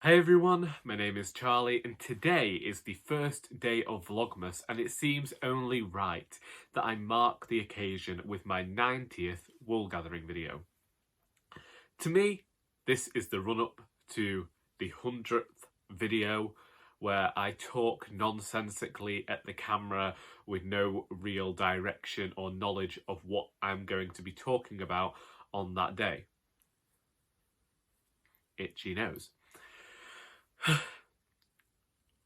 Hey everyone, my name is Charlie and today is the first day of Vlogmas and it seems only right that I mark the occasion with my 90th Woolgathering video. To me, this is the run-up to the 100th video where I talk nonsensically at the camera with no real direction or knowledge of what I'm going to be talking about on that day. Itchy nose.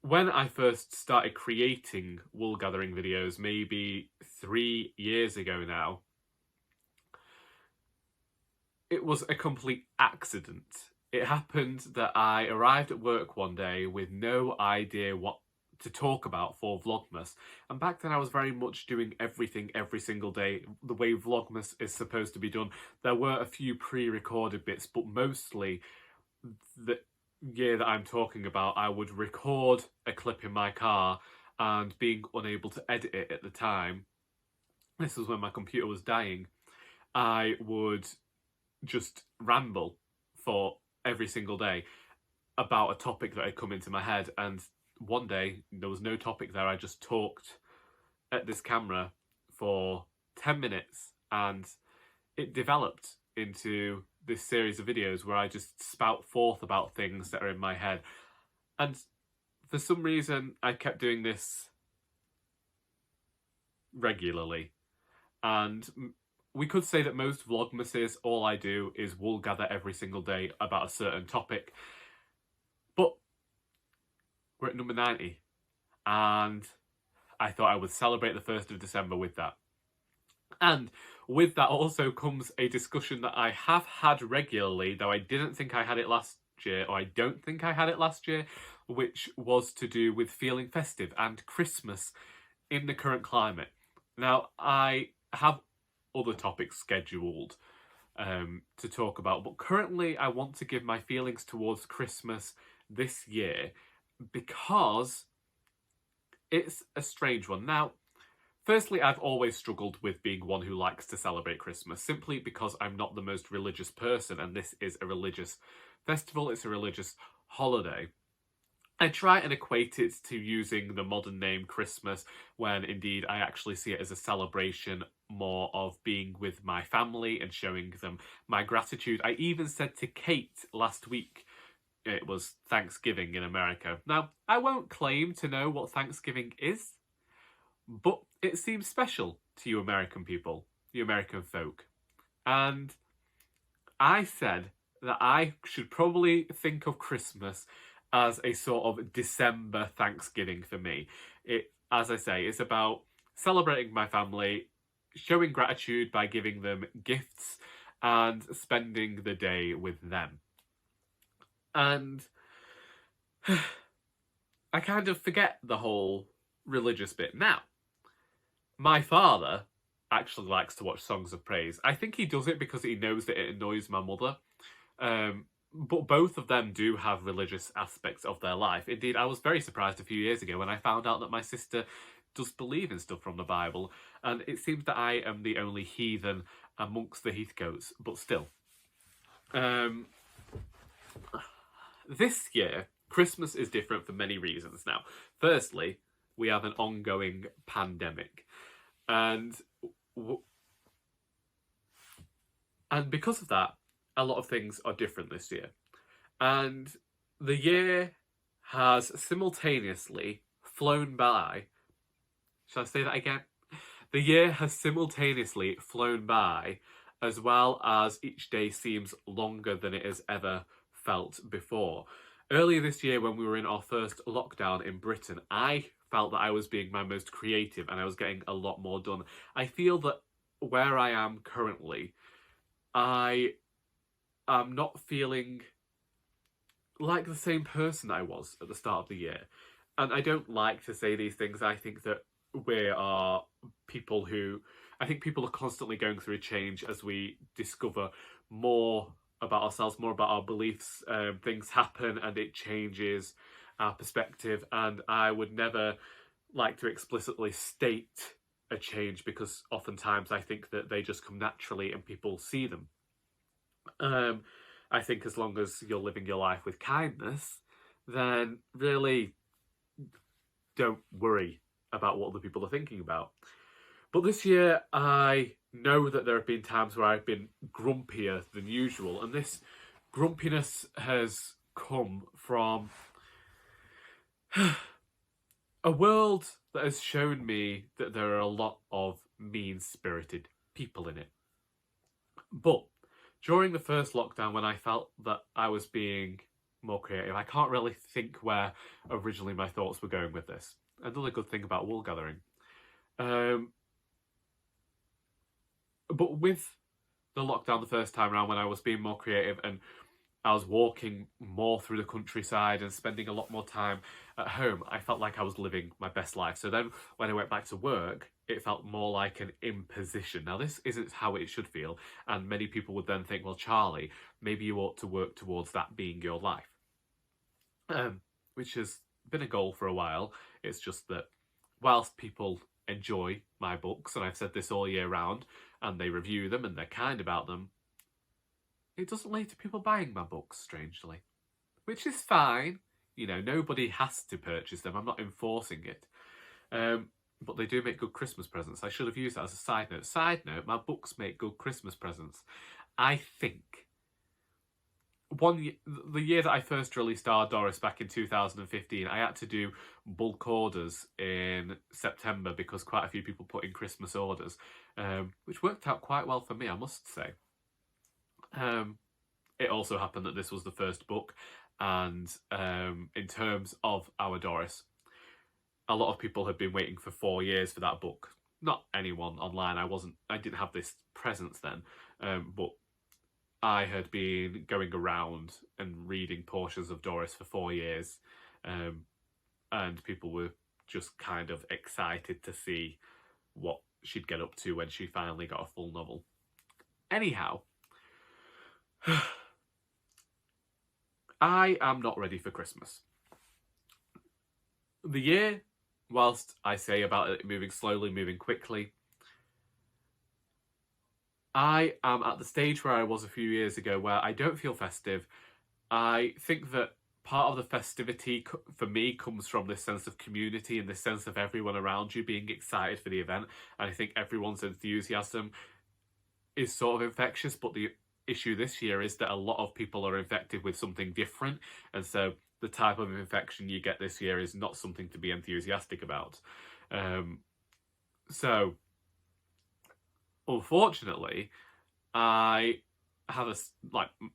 When I first started creating wool gathering videos, maybe 3 years ago now, it was a complete accident. It happened that I arrived at work one day with no idea what to talk about for Vlogmas. And back then I was very much doing everything every single day, the way Vlogmas is supposed to be done. There were a few pre-recorded bits, but mostly the year that I'm talking about, I would record a clip in my car and being unable to edit it at the time, this was when my computer was dying, I would just ramble for every single day about a topic that had come into my head, and one day there was no topic there. I just talked at this camera for 10 minutes and it developed into this series of videos where I just spout forth about things that are in my head. And for some reason, I kept doing this regularly. And we could say that most Vlogmases, all I do is wool gather every single day about a certain topic. But we're at number 90. And I thought I would celebrate the 1st of December with that. And with that also comes a discussion that I have had regularly, though I didn't think I had it last year, or I don't think I had it last year, which was to do with feeling festive and Christmas in the current climate. Now, I have other topics scheduled to talk about, but currently I want to give my feelings towards Christmas this year because it's a strange one. Now, firstly, I've always struggled with being one who likes to celebrate Christmas, simply because I'm not the most religious person, and this is a religious festival, it's a religious holiday. I try and equate it to using the modern name Christmas, when indeed I actually see it as a celebration more of being with my family and showing them my gratitude. I even said to Kate last week, it was Thanksgiving in America. Now, I won't claim to know what Thanksgiving is, but it seems special to you American people, you American folk. And I said that I should probably think of Christmas as a sort of December Thanksgiving for me. It, as I say, it's about celebrating my family, showing gratitude by giving them gifts, and spending the day with them. And I kind of forget the whole religious bit. Now, my father actually likes to watch songs of praise. I think he does it because he knows that it annoys my mother. But both of them do have religious aspects of their life. Indeed, I was very surprised a few years ago when I found out that my sister does believe in stuff from the Bible, and it seems that I am the only heathen amongst the Heathcotes, but still. This year, Christmas is different for many reasons now. Firstly, we have an ongoing pandemic, and because of that, a lot of things are different this year. And the year has simultaneously flown by. Shall I say that again? The year has simultaneously flown by, as well as each day seems longer than it has ever felt before. Earlier this year, when we were in our first lockdown in Britain, I felt that I was being my most creative and I was getting a lot more done. I feel that where I am currently, I am not feeling like the same person I was at the start of the year. And I don't like to say these things. I think that we are people who, I think people are constantly going through a change as we discover more about ourselves, more about our beliefs. Things happen and it changes our perspective, and I would never like to explicitly state a change because oftentimes I think that they just come naturally and people see them. I think as long as you're living your life with kindness then really don't worry about what other people are thinking about. But this year, I know that there have been times where I've been grumpier than usual, and this grumpiness has come from a world that has shown me that there are a lot of mean-spirited people in it. But during the first lockdown, when I felt that I was being more creative, I can't really think where originally my thoughts were going with this. Another good thing about Woolgathering. But with the lockdown the first time around, when I was being more creative and I was walking more through the countryside and spending a lot more time at home, I felt like I was living my best life. So then when I went back to work, it felt more like an imposition. Now, this isn't how it should feel. And many people would then think, well, Charlie, maybe you ought to work towards that being your life. Which has been a goal for a while. It's just that whilst people enjoy my books, and I've said this all year round, and they review them and they're kind about them, it doesn't lead to people buying my books, strangely. Which is fine. You know, nobody has to purchase them. I'm not enforcing it. But they do make good Christmas presents. I should have used that as a side note. Side note, my books make good Christmas presents. I think the year that I first released Our Doris back in 2015, I had to do bulk orders in September because quite a few people put in Christmas orders, which worked out quite well for me, I must say. It also happened that this was the first book, and in terms of Our Doris, a lot of people had been waiting for 4 years for that book. Not anyone online. I didn't have this presence then, but I had been going around and reading portions of Doris for 4 years, and people were just kind of excited to see what she'd get up to when she finally got a full novel. Anyhow, I am not ready for Christmas. The year, whilst I say about it moving slowly, moving quickly, I am at the stage where I was a few years ago where I don't feel festive. I think that part of the festivity for me comes from this sense of community and this sense of everyone around you being excited for the event. And I think everyone's enthusiasm is sort of infectious, but the issue this year is that a lot of people are infected with something different. And so the type of infection you get this year is not something to be enthusiastic about. So unfortunately, I have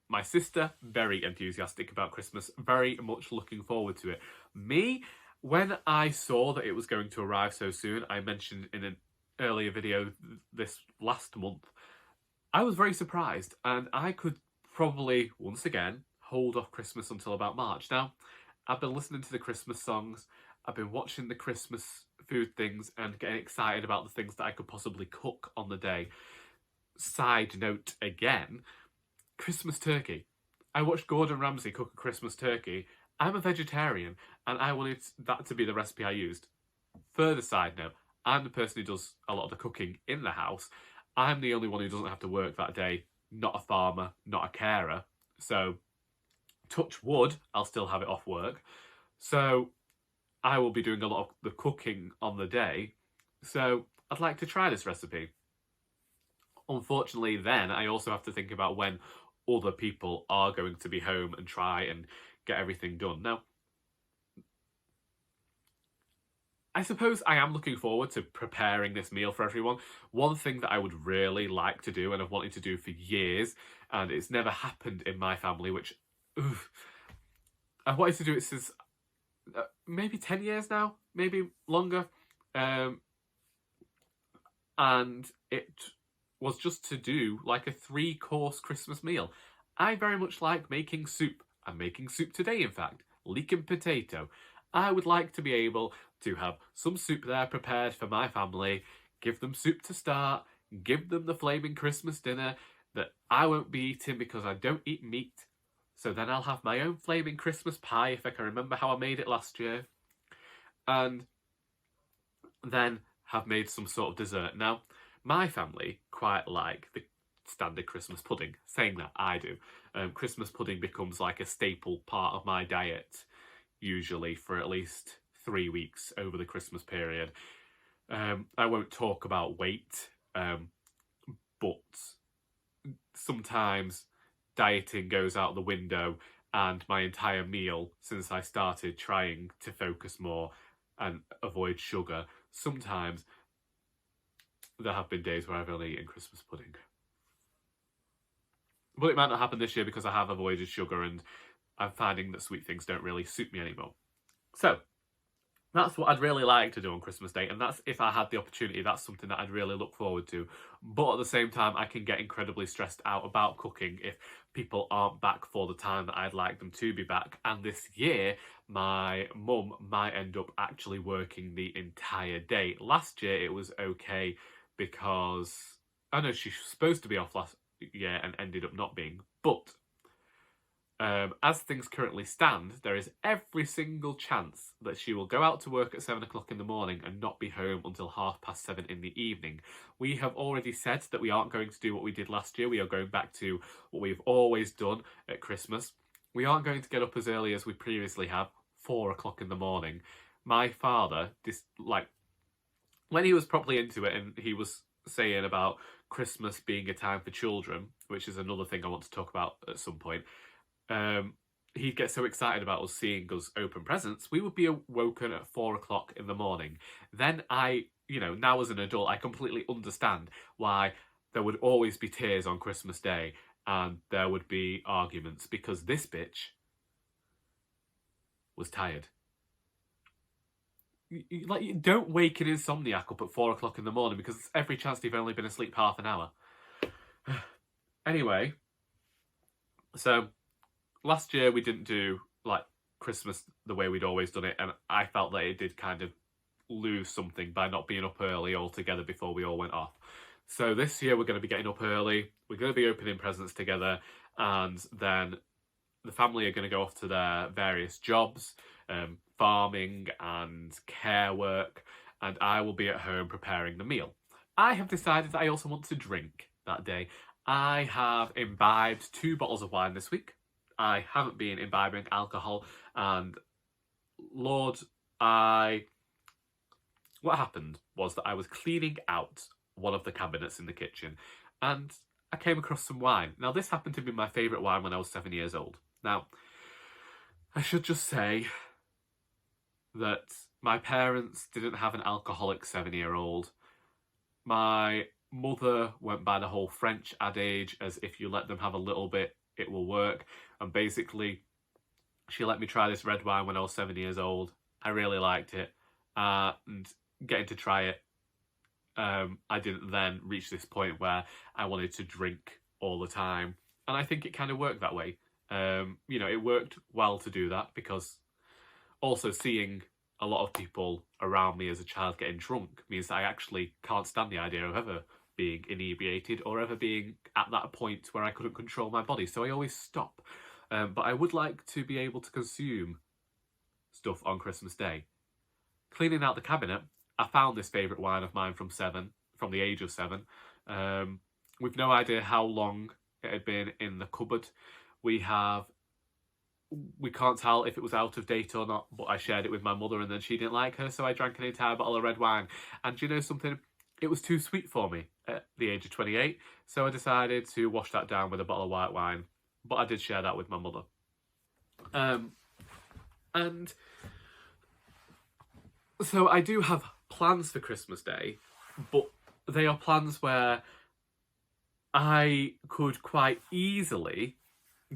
my sister, very enthusiastic about Christmas, very much looking forward to it. Me, when I saw that it was going to arrive so soon, I mentioned in an earlier video this last month, I was very surprised, and I could probably, once again, hold off Christmas until about March. Now, I've been listening to the Christmas songs, I've been watching the Christmas food things and getting excited about the things that I could possibly cook on the day. Side note again, Christmas turkey. I watched Gordon Ramsay cook a Christmas turkey. I'm a vegetarian and I wanted that to be the recipe I used. Further side note, I'm the person who does a lot of the cooking in the house. I'm the only one who doesn't have to work that day, not a farmer, not a carer. So, touch wood, I'll still have it off work. So, I will be doing a lot of the cooking on the day. So, I'd like to try this recipe. Unfortunately, then, I also have to think about when other people are going to be home and try and get everything done. Now, I suppose I am looking forward to preparing this meal for everyone. One thing that I would really like to do, and I've wanted to do for years, and it's never happened in my family, which I've wanted to do it since maybe 10 years now, maybe longer. And it was just to do like a 3-course Christmas meal. I very much like making soup. I'm making soup today, in fact. Leek and potato. I would like to be able to have some soup there prepared for my family, give them soup to start, give them the flaming Christmas dinner that I won't be eating because I don't eat meat. So then I'll have my own flaming Christmas pie if I can remember how I made it last year. And then have made some sort of dessert. Now, my family quite like the standard Christmas pudding. Saying that, I do. Christmas pudding becomes like a staple part of my diet. usually for at least 3 weeks over the Christmas period. I won't talk about weight, but sometimes dieting goes out the window, and my entire meal, since I started trying to focus more and avoid sugar, sometimes there have been days where I've only eaten Christmas pudding. But it might not happen this year because I have avoided sugar and I'm finding that sweet things don't really suit me anymore. So that's what I'd really like to do on Christmas Day, and that's, if I had the opportunity, that's something that I'd really look forward to. But at the same time, I can get incredibly stressed out about cooking if people aren't back for the time that I'd like them to be back. And this year, my mum might end up actually working the entire day. Last year, it was okay because I know she was supposed to be off last year and ended up not being. But as things currently stand, there is every single chance that she will go out to work at 7 o'clock in the morning and not be home until 7:30 in the evening. We have already said that we aren't going to do what we did last year. We are going back to what we've always done at Christmas. We aren't going to get up as early as we previously have, 4 o'clock in the morning. My father, when he was properly into it and he was saying about Christmas being a time for children, which is another thing I want to talk about at some point, he'd get so excited about us seeing us open presents, we would be awoken at 4 o'clock in the morning. Then now as an adult, I completely understand why there would always be tears on Christmas Day and there would be arguments, because this bitch was tired. You don't wake an insomniac up at 4 o'clock in the morning, because it's every chance they've only been asleep half an hour. Anyway, so last year we didn't do Christmas the way we'd always done it, and I felt that it did kind of lose something by not being up early altogether before we all went off. So this year we're going to be getting up early, we're going to be opening presents together, and then the family are going to go off to their various jobs, farming and care work, and I will be at home preparing the meal. I have decided that I also want to drink that day. I have imbibed 2 bottles of wine this week. I haven't been imbibing alcohol, and what happened was that I was cleaning out one of the cabinets in the kitchen and I came across some wine. Now, this happened to be my favourite wine when I was 7 years old. Now, I should just say that my parents didn't have an alcoholic 7-year-old. My mother went by the whole French adage, as if you let them have a little bit, it will work. And basically, she let me try this red wine when I was 7 years old. I really liked it. And getting to try it, I didn't then reach this point where I wanted to drink all the time. And I think it kind of worked that way. It worked well to do that, because also seeing a lot of people around me as a child getting drunk means that I actually can't stand the idea of ever being inebriated or ever being at that point where I couldn't control my body. So I always stop. But I would like to be able to consume stuff on Christmas Day. Cleaning out the cabinet, I found this favourite wine of mine from the age of 7. We've no idea how long it had been in the cupboard. We can't tell if it was out of date or not, but I shared it with my mother and then she didn't like her, so I drank an entire bottle of red wine. And do you know something? It was too sweet for me at the age of 28, so I decided to wash that down with a bottle of white wine. But I did share that with my mother. And so I do have plans for Christmas Day, but they are plans where I could quite easily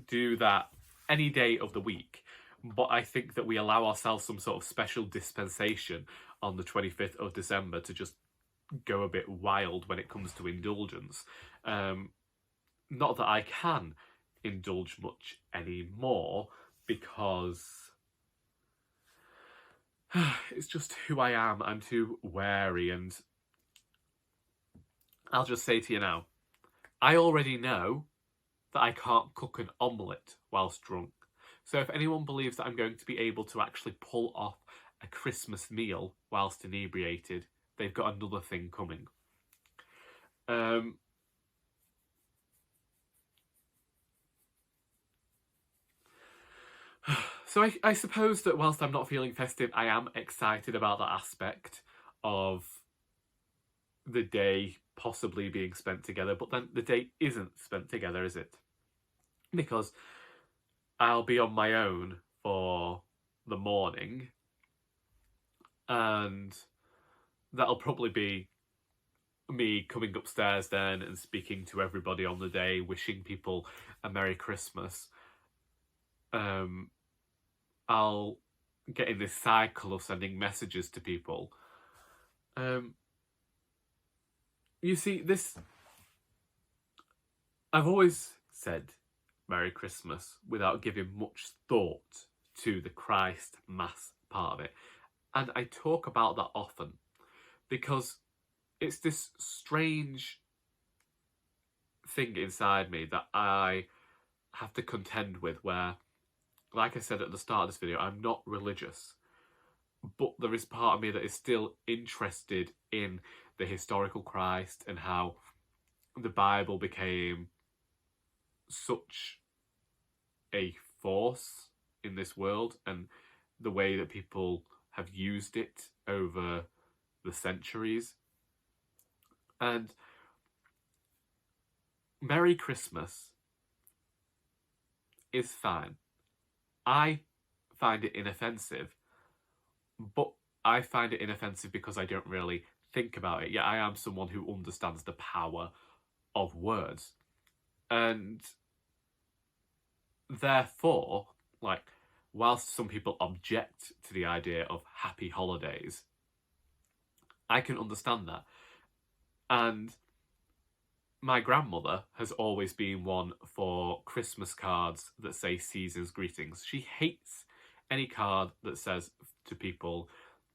do that any day of the week. But I think that we allow ourselves some sort of special dispensation on the 25th of December to just go a bit wild when it comes to indulgence. Not that I can indulge much anymore, because it's just who I am. I'm too wary, and I'll just say to you now, I already know that I can't cook an omelette whilst drunk. So if anyone believes that I'm going to be able to actually pull off a Christmas meal whilst inebriated, they've got another thing coming. So I suppose that whilst I'm not feeling festive, I am excited about that aspect of the day possibly being spent together, but then the day isn't spent together, is it? Because I'll be on my own for the morning, and that'll probably be me coming upstairs then and speaking to everybody on the day, wishing people a Merry Christmas. I'll get in this cycle of sending messages to people. You see, I've always said Merry Christmas without giving much thought to the Christ Mass part of it. And I talk about that often because it's this strange thing inside me that I have to contend with where, like I said at the start of this video, I'm not religious, but there is part of me that is still interested in the historical Christ and how the Bible became such a force in this world and the way that people have used it over the centuries. And Merry Christmas is fine. I find it inoffensive, but I find it inoffensive because I don't really think about it. Yet I am someone who understands the power of words. And therefore, like, whilst some people object to the idea of happy holidays, I can understand that. And my grandmother has always been one for Christmas cards that say season's greetings. She hates any card that says to people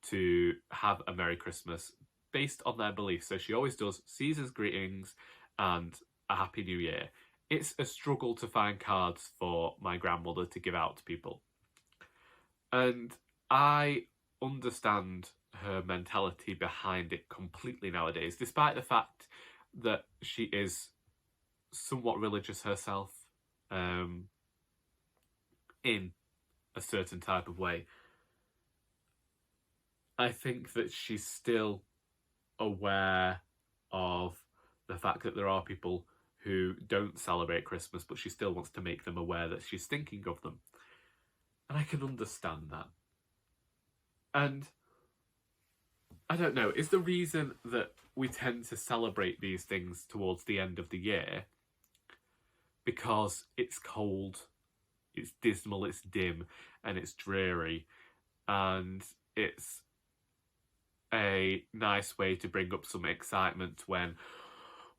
to have a Merry Christmas based on their beliefs. So she always does season's greetings and a Happy New Year. It's a struggle to find cards for my grandmother to give out to people. And I understand her mentality behind it completely nowadays, despite the fact that she is somewhat religious herself, in a certain type of way. I think that she's still aware of the fact that there are people who don't celebrate Christmas, but she still wants to make them aware that she's thinking of them. And I can understand that. And I don't know, is the reason that we tend to celebrate these things towards the end of the year because it's cold, it's dismal, it's dim, and it's dreary, and it's a nice way to bring up some excitement when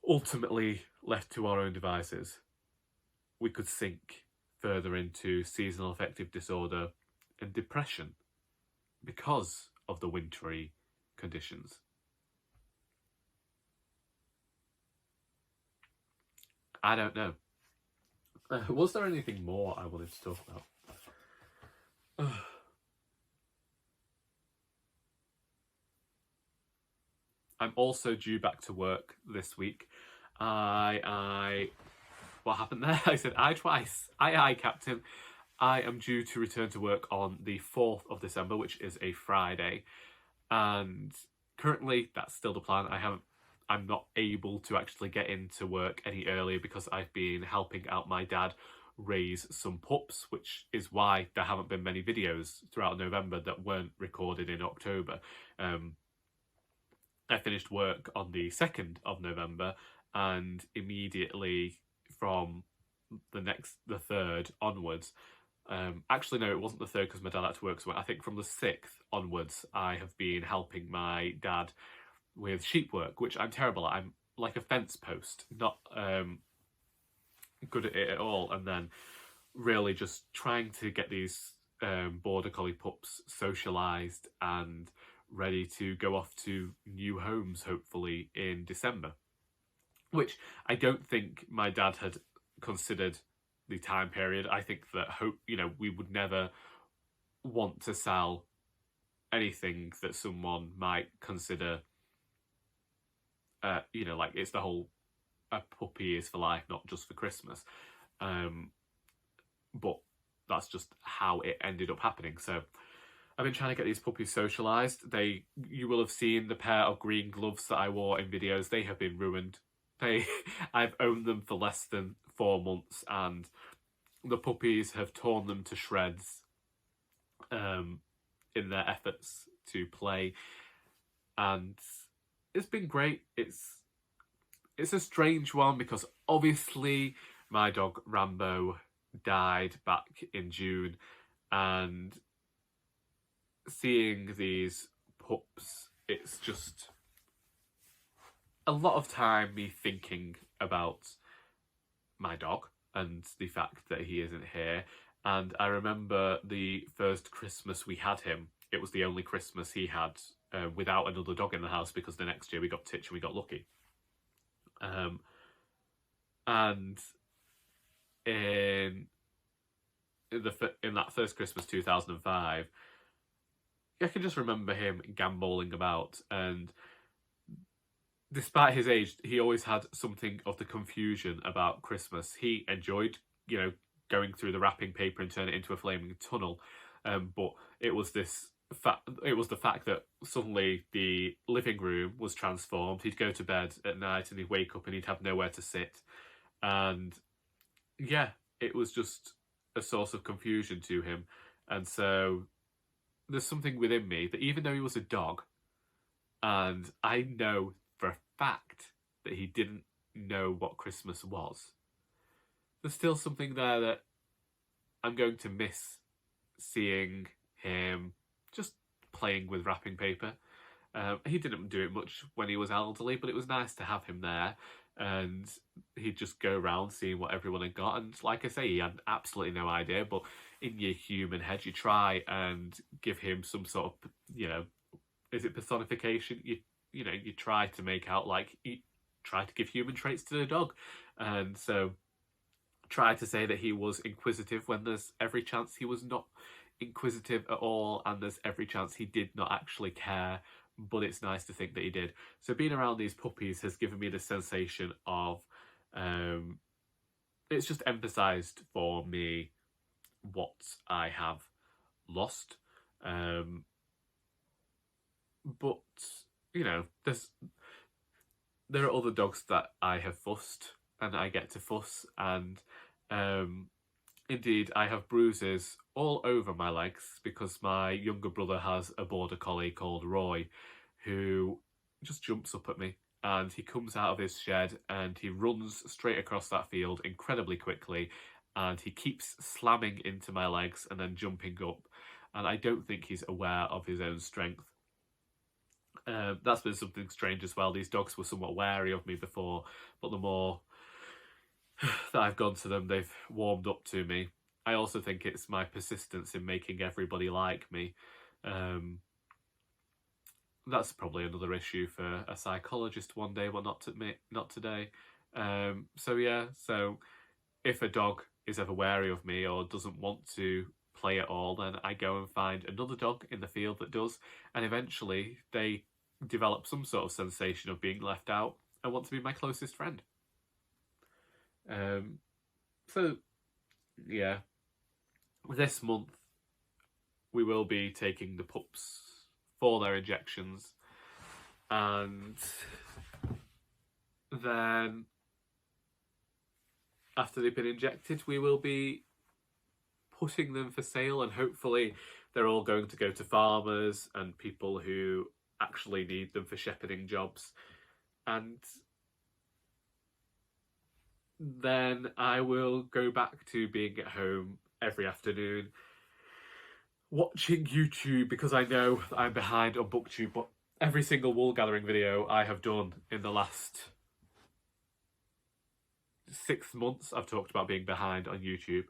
ultimately left to our own devices we could sink further into seasonal affective disorder and depression because of the wintry conditions. I don't know. Was there anything more I wanted to talk about? I'm also due back to work this week. What happened there? I said I twice. Aye, Captain. I am due to return to work on the 4th of December, which is a Friday. And currently, that's still the plan. I'm not able to actually get into work any earlier because I've been helping out my dad raise some pups, which is why there haven't been many videos throughout November that weren't recorded in October. I finished work on the 2nd of November, and immediately from the 3rd onwards, actually no, it wasn't the 3rd because my dad had to work, so I think from the 6th onwards I have been helping my dad with sheep work, which I'm terrible at. I'm like a fence post, not good at it at all, and then really just trying to get these border collie pups socialised and ready to go off to new homes, hopefully in December, which I don't think my dad had considered the time period. I think that we would never want to sell anything that someone might consider, like it's the whole a puppy is for life, not just for Christmas. But that's just how it ended up happening. So I've been trying to get these puppies socialised. You will have seen the pair of green gloves that I wore in videos. They have been ruined. I've owned them for less than 4 months, and the puppies have torn them to shreds in their efforts to play. And it's been great. It's a strange one because obviously my dog Rambo died back in June, and seeing these pups, it's just a lot of time me thinking about my dog and the fact that he isn't here. And I remember the first Christmas we had him, it was the only Christmas he had without another dog in the house, because the next year we got Titch and we got Lucky. And in that first Christmas 2005, I can just remember him gambolling about, and despite his age, he always had something of the confusion about Christmas. He enjoyed, going through the wrapping paper and turning it into a flaming tunnel, but it was the fact that suddenly the living room was transformed. He'd go to bed at night and he'd wake up and he'd have nowhere to sit, and yeah, it was just a source of confusion to him. And so there's something within me that, even though he was a dog, and I know for a fact that he didn't know what Christmas was, there's still something there that I'm going to miss, seeing him just playing with wrapping paper. He didn't do it much when he was elderly, but it was nice to have him there, and he'd just go around seeing what everyone had got. And like I say, he had absolutely no idea, but in your human head, you try and give him some sort of, is it personification? You try to make out like you try to give human traits to the dog. And so try to say that he was inquisitive when there's every chance he was not inquisitive at all, and there's every chance he did not actually care, but it's nice to think that he did. So being around these puppies has given me the sensation of, it's just emphasised for me what I have lost. But, there are other dogs that I have fussed, and I get to fuss, and indeed I have bruises all over my legs because my younger brother has a border collie called Roy, who just jumps up at me, and he comes out of his shed and he runs straight across that field incredibly quickly, and he keeps slamming into my legs and then jumping up, and I don't think he's aware of his own strength. That's been something strange as well. These dogs were somewhat wary of me before, but the more that I've gone to them, they've warmed up to me. I also think it's my persistence in making everybody like me. That's probably another issue for a psychologist one day, but not today. So if a dog is ever wary of me or doesn't want to play at all, then I go and find another dog in the field that does, and eventually they develop some sort of sensation of being left out and want to be my closest friend. This month we will be taking the pups for their injections, and then after they've been injected we will be putting them for sale, and hopefully they're all going to go to farmers and people who actually need them for shepherding jobs. And then I will go back to being at home every afternoon watching YouTube, because I know that I'm behind on BookTube, but every single Woolgathering video I have done in the last 6 months, I've talked about being behind on YouTube.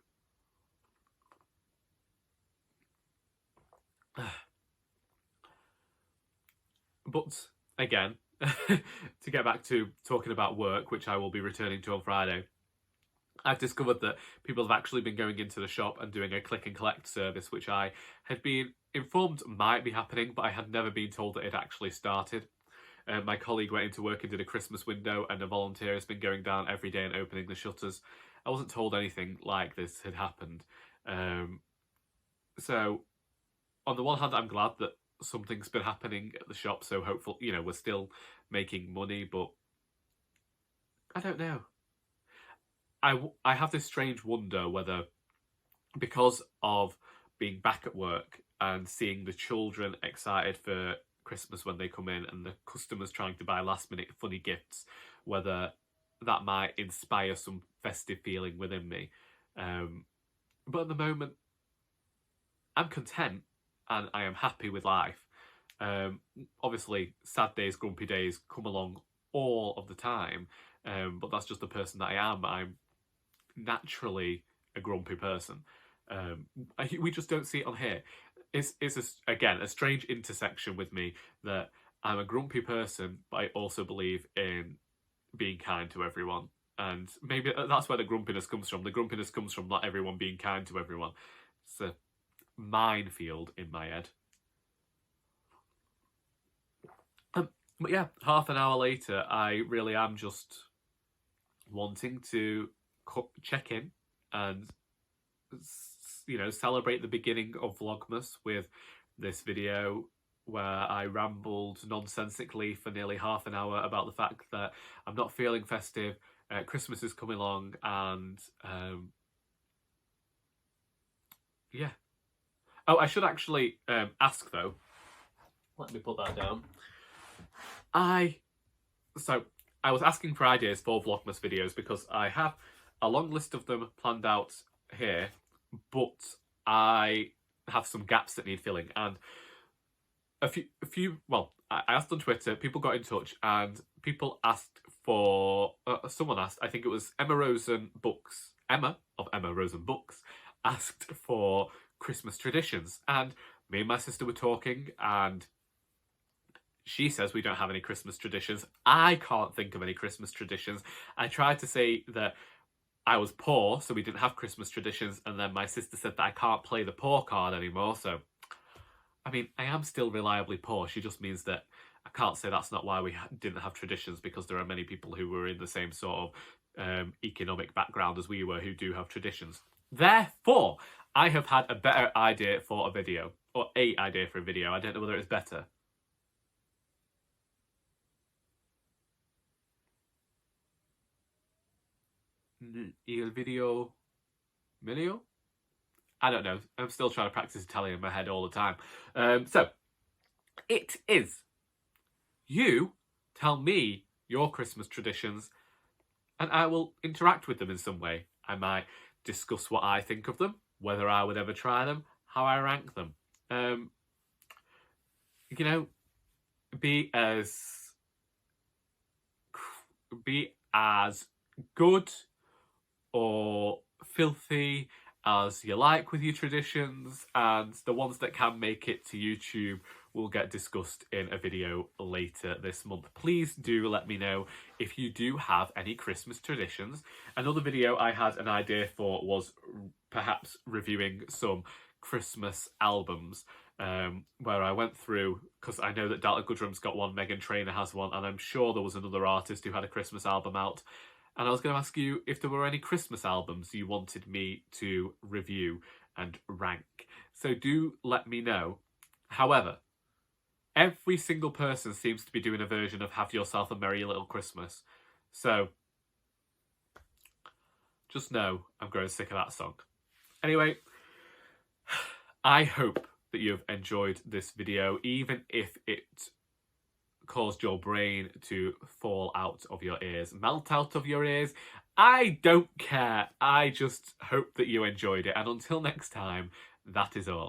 But again, to get back to talking about work, which I will be returning to on Friday, I've discovered that people have actually been going into the shop and doing a click and collect service, which I had been informed might be happening, but I had never been told that it actually started. My colleague went into work and did a Christmas window, and a volunteer has been going down every day and opening the shutters. I wasn't told anything like this had happened. So on the one hand, I'm glad that something's been happening at the shop, so hopefully, you know, we're still making money, but I don't know. I have this strange wonder whether, because of being back at work and seeing the children excited for Christmas when they come in and the customers trying to buy last minute funny gifts, whether that might inspire some festive feeling within me. But at the moment, I'm content and I am happy with life. Obviously, sad days, grumpy days come along all of the time, but that's just the person that I am. I'm naturally a grumpy person. We just don't see it on here. It's again a strange intersection with me that I'm a grumpy person, but I also believe in being kind to everyone. And maybe that's where the grumpiness comes from. The grumpiness comes from not everyone being kind to everyone. It's a minefield in my head. But yeah, half an hour later, I really am just wanting to check in and, you know, celebrate the beginning of Vlogmas with this video where I rambled nonsensically for nearly half an hour about the fact that I'm not feeling festive, Christmas is coming along, and yeah. Oh, I should actually ask though. Let me put that down. I was asking for ideas for Vlogmas videos because I have a long list of them planned out here, but I have some gaps that need filling. And well, I asked on Twitter, people got in touch, and people asked for, someone asked, I think it was Emma of Emma Rosen Books, asked for Christmas traditions. And me and my sister were talking, and she says we don't have any Christmas traditions. I can't think of any Christmas traditions. I tried to say that I was poor, so we didn't have Christmas traditions, and then my sister said that I can't play the poor card anymore, so I mean, I am still reliably poor. She just means that I can't say that's not why we didn't have traditions, because there are many people who were in the same sort of economic background as we were who do have traditions. Therefore, I have had a better idea for a video, or a idea for a video. I don't know whether it's better. Il video meglio? I don't know. I'm still trying to practice Italian in my head all the time. So, it is. You tell me your Christmas traditions and I will interact with them in some way. I might discuss what I think of them, whether I would ever try them, how I rank them. You know, be as good or filthy as you like with your traditions, and the ones that can make it to YouTube will get discussed in a video later this month. Please do let me know if you do have any Christmas traditions. Another video I had an idea for was perhaps reviewing some Christmas albums, where I went through, because I know that Dalton Goodrum's got one, Meghan Trainor has one, and I'm sure there was another artist who had a Christmas album out. And I was going to ask you if there were any Christmas albums you wanted me to review and rank. So do let me know. However, every single person seems to be doing a version of Have Yourself a Merry Little Christmas. So just know I'm growing sick of that song. Anyway, I hope that you've enjoyed this video, even if it caused your brain to fall out of your ears, melt out of your ears. I don't care. I just hope that you enjoyed it. And until next time, that is all.